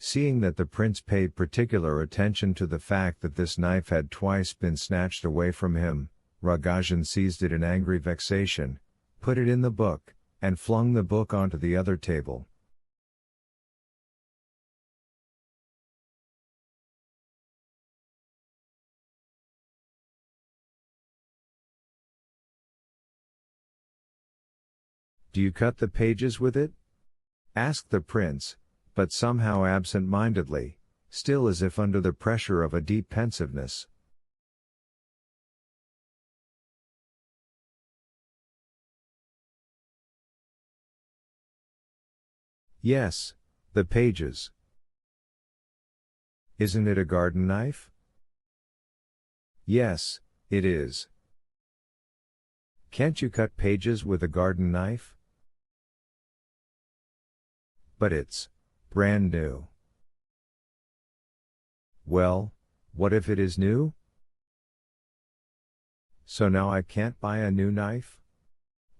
Seeing that the prince paid particular attention to the fact that this knife had twice been snatched away from him, Rogozhin seized it in angry vexation, put it in the book, and flung the book onto the other table. "Do you cut the pages with it?" asked the prince, but somehow absent-mindedly, still as if under the pressure of a deep pensiveness. "Yes, the pages." "Isn't it a garden knife?" "Yes, it is." "Can't you cut pages with a garden knife?" "But it's brand new." "Well, what if it is new?" "So now I can't buy a new knife?"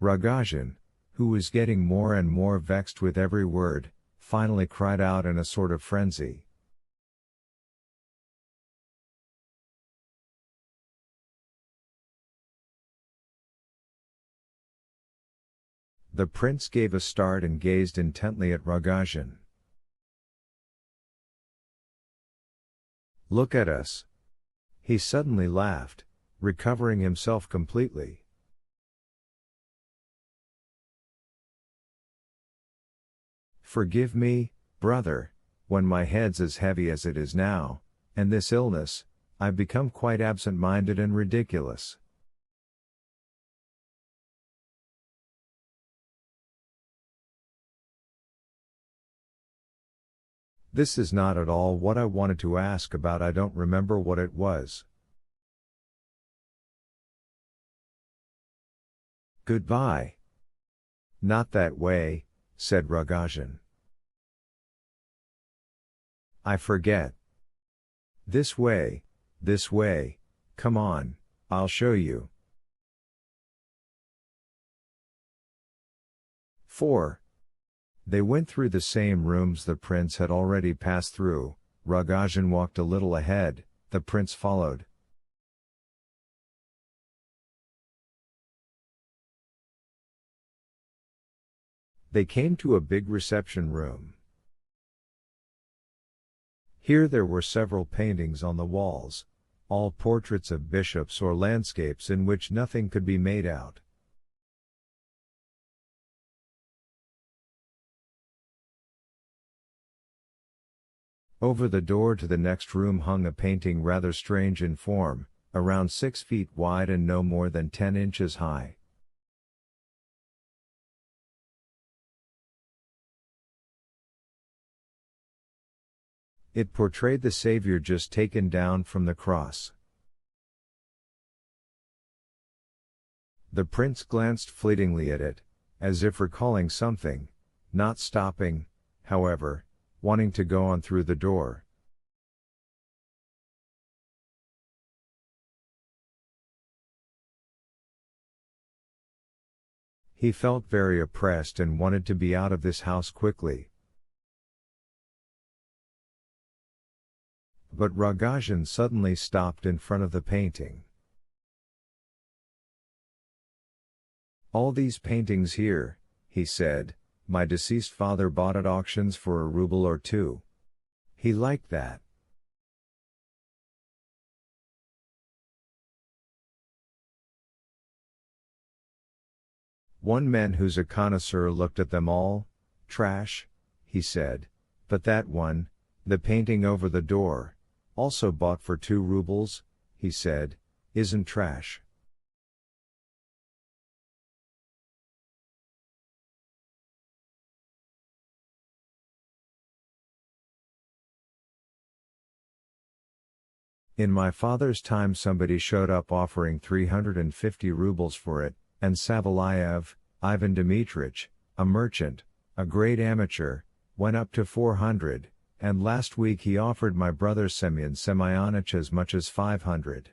Rogozhin, who was getting more and more vexed with every word, finally cried out in a sort of frenzy. The prince gave a start and gazed intently at Rogozhin. "Look at us!" He suddenly laughed, recovering himself completely. "Forgive me, brother, when my head's as heavy as it is now, and this illness, I've become quite absent-minded and ridiculous." "This is not at all what I wanted to ask about. I don't remember what it was." "Goodbye." "Not that way," said Rogozhin. "I forget." This way, come on, I'll show you." 4. They went through the same rooms the prince had already passed through. Rogozhin walked a little ahead, the prince followed. They came to a big reception room. Here there were several paintings on the walls, all portraits of bishops or landscapes in which nothing could be made out. Over the door to the next room hung a painting rather strange in form, around 6 feet wide and no more than 10 inches high. It portrayed the Savior just taken down from the cross. The prince glanced fleetingly at it, as if recalling something, not stopping, however, wanting to go on through the door. He felt very oppressed and wanted to be out of this house quickly. But Rogozhin suddenly stopped in front of the painting. "All these paintings here," he said, "my deceased father bought at auctions for a ruble or two. He liked that." One man who's a connoisseur looked at them all. "Trash," he said, "but that one, the painting over the door, also bought for 2 rubles, he said, "isn't trash." In my father's time somebody showed up offering 350 rubles for it, and Savelyev, Ivan Dmitrich, a merchant, a great amateur, went up to 400, and last week he offered my brother Semyon Semyonich as much as 500.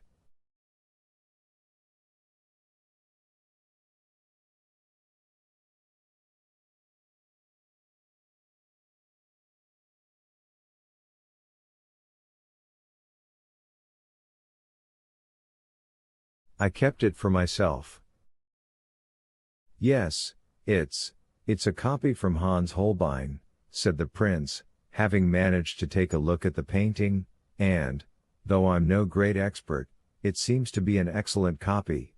I kept it for myself. Yes, it's a copy from Hans Holbein, said the prince, having managed to take a look at the painting, and, though I'm no great expert, it seems to be an excellent copy.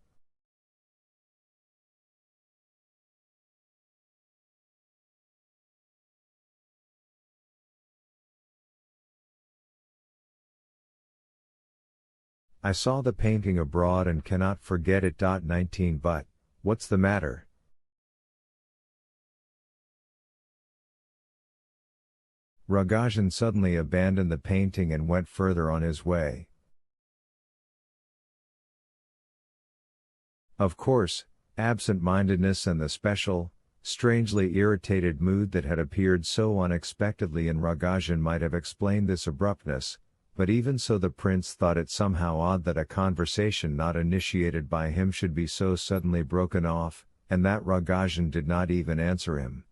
I saw the painting abroad and cannot forget it. 19 But, what's the matter? Rogozhin suddenly abandoned the painting and went further on his way. Of course, absent-mindedness and the special, strangely irritated mood that had appeared so unexpectedly in Rogozhin might have explained this abruptness, but even so the prince thought it somehow odd that a conversation not initiated by him should be so suddenly broken off, and that Rogozhin did not even answer him.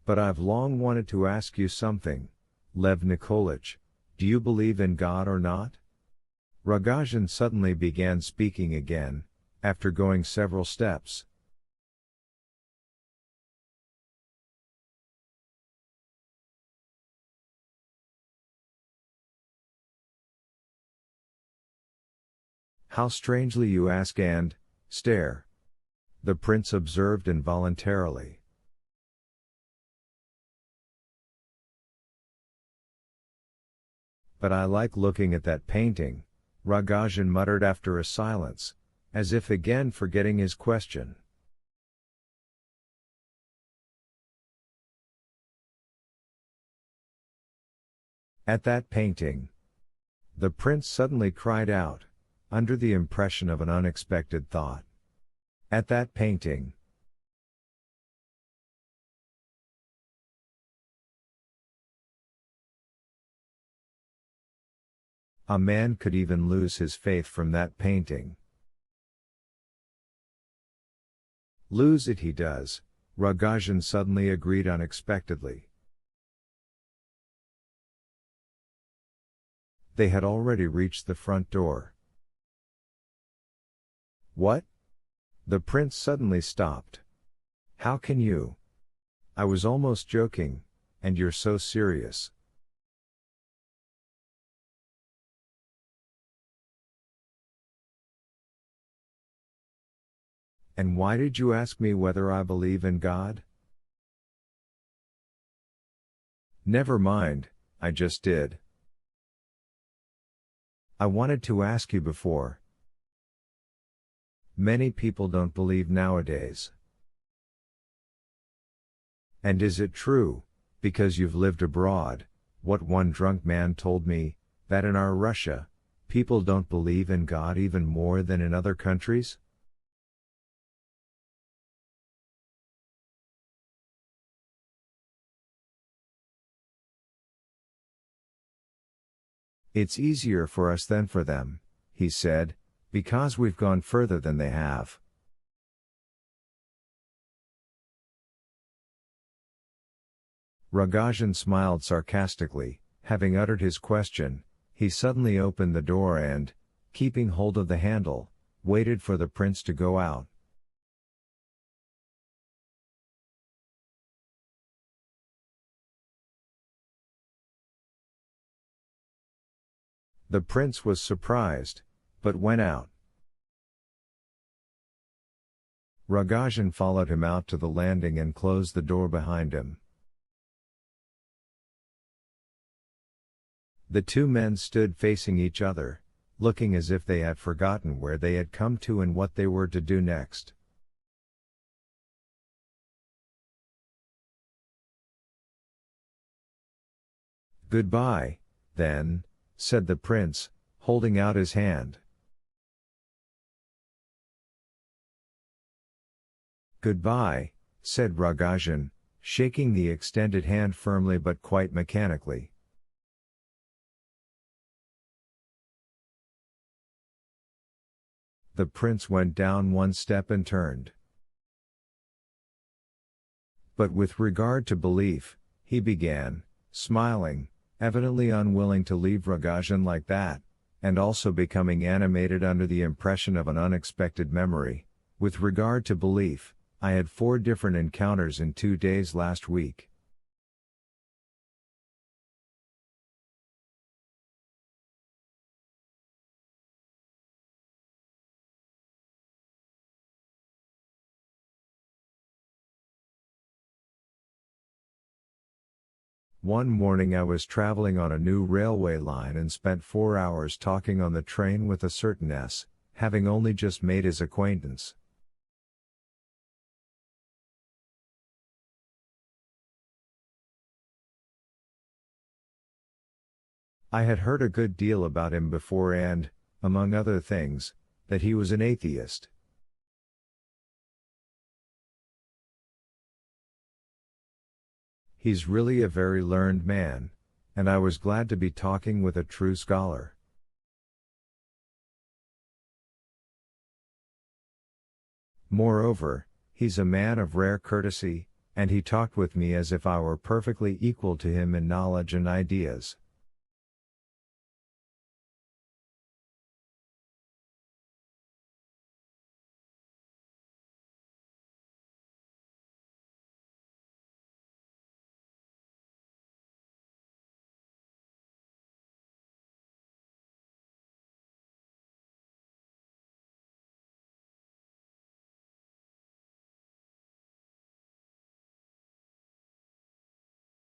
But I've long wanted to ask you something, Lev Nikolaich, do you believe in God or not? Rogozhin suddenly began speaking again, after going several steps. How strangely you ask and stare, the prince observed involuntarily. But I like looking at that painting, Rogozhin muttered after a silence, as if again forgetting his question. At that painting, the prince suddenly cried out, under the impression of an unexpected thought. At that painting. A man could even lose his faith from that painting. Lose it he does, Rogozhin suddenly agreed unexpectedly. They had already reached the front door. What? The prince suddenly stopped. How can you? I was almost joking, and you're so serious. And why did you ask me whether I believe in God? Never mind, I just did. I wanted to ask you before. Many people don't believe nowadays. And is it true, because you've lived abroad, what one drunk man told me, that in our Russia, people don't believe in God even more than in other countries? It's easier for us than for them, he said, because we've gone further than they have. Rogozhin smiled sarcastically, having uttered his question, he suddenly opened the door and, keeping hold of the handle, waited for the prince to go out. The prince was surprised, but went out. Rogozhin followed him out to the landing and closed the door behind him. The two men stood facing each other, looking as if they had forgotten where they had come to and what they were to do next. Goodbye, then, said the prince, holding out his hand. Goodbye, said Rogozhin, shaking the extended hand firmly but quite mechanically. The prince went down one step and turned. But with regard to belief, he began, smiling, evidently unwilling to leave Rogozhin like that, and also becoming animated under the impression of an unexpected memory. With regard to belief, I had 4 different encounters in 2 days last week. One morning I was traveling on a new railway line and spent 4 hours talking on the train with a certain S, having only just made his acquaintance. I had heard a good deal about him before and, among other things, that he was an atheist. He's really a very learned man, and I was glad to be talking with a true scholar. Moreover, he's a man of rare courtesy, and he talked with me as if I were perfectly equal to him in knowledge and ideas.